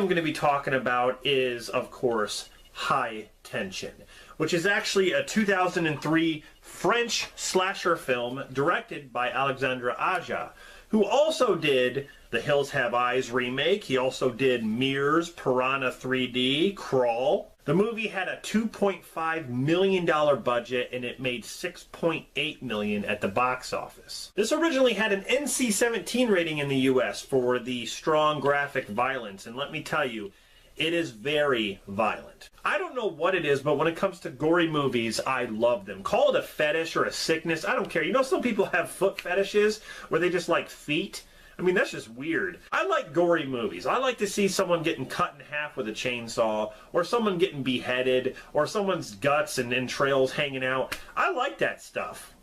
going to be talking about is, of course, High Tension, which is actually a 2003 French slasher film directed by Alexandre Aja, who also did The Hills Have Eyes remake. He also did Mirrors, Piranha 3D, Crawl. The movie had a $2.5 million budget and it made $6.8 million at the box office. This originally had an NC-17 rating in the US for the strong graphic violence, and let me tell you, it is very violent. I don't know what it is, but when it comes to gory movies, I love them. Call it a fetish or a sickness, I don't care. You know, some people have foot fetishes where they just like feet. I mean, that's just weird. I like gory movies. I like to see someone getting cut in half with a chainsaw, or someone getting beheaded, or someone's guts and entrails hanging out. I like that stuff.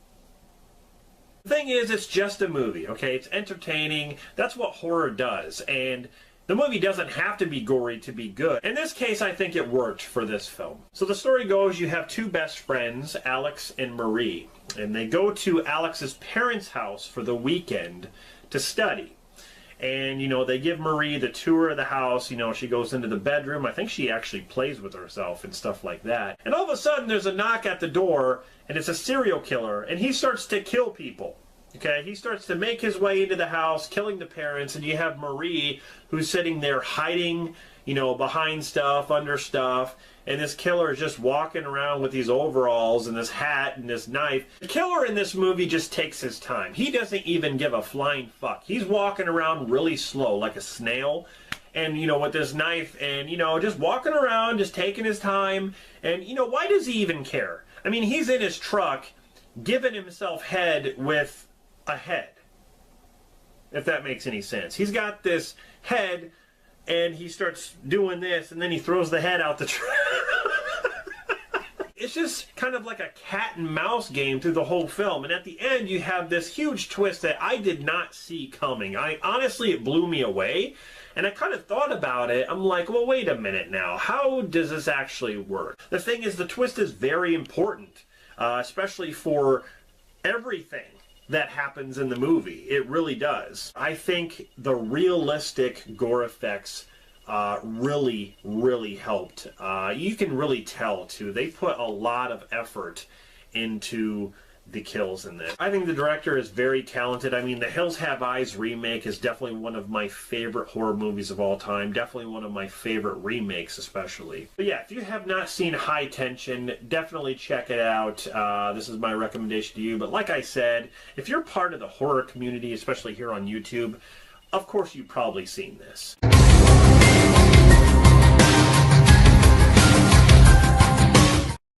The thing is, it's just a movie, okay? It's entertaining. That's what horror does. And the movie doesn't have to be gory to be good. In this case, I think it worked for this film. So the story goes, you have two best friends, Alex and Marie, and they go to Alex's parents' house for the weekend to study. And, you know, they give Marie the tour of the house. You know, she goes into the bedroom. I think she actually plays with herself and stuff like that. And all of a sudden, there's a knock at the door, and it's a serial killer, and he starts to kill people. Okay, he starts to make his way into the house, killing the parents, and you have Marie, who's sitting there hiding, you know, behind stuff, under stuff, and this killer is just walking around with these overalls and this hat and this knife. The killer in this movie just takes his time. He doesn't even give a flying fuck. He's walking around really slow, like a snail, and, you know, with this knife, and, you know, just walking around, just taking his time, and, you know, why does he even care? I mean, he's in his truck, giving himself head with a head, if that makes any sense. He's got this head, and he starts doing this, and then he throws the head out the truck. It's just kind of like a cat and mouse game through the whole film, and at the end you have this huge twist that I did not see coming. Honestly, it blew me away, and I kind of thought about it. I'm like, well, wait a minute now. How does this actually work? The thing is, the twist is very important, especially for everything that happens in the movie. It really does. I think the realistic gore effects really, really helped. You can really tell, too. They put a lot of effort into the kills in this. I think the director is very talented. I mean, The Hills Have Eyes remake is definitely one of my favorite horror movies of all time. Definitely one of my favorite remakes, especially. But yeah, if you have not seen High Tension, definitely check it out. This is my recommendation to you. But like I said, if you're part of the horror community, especially here on YouTube, of course you've probably seen this.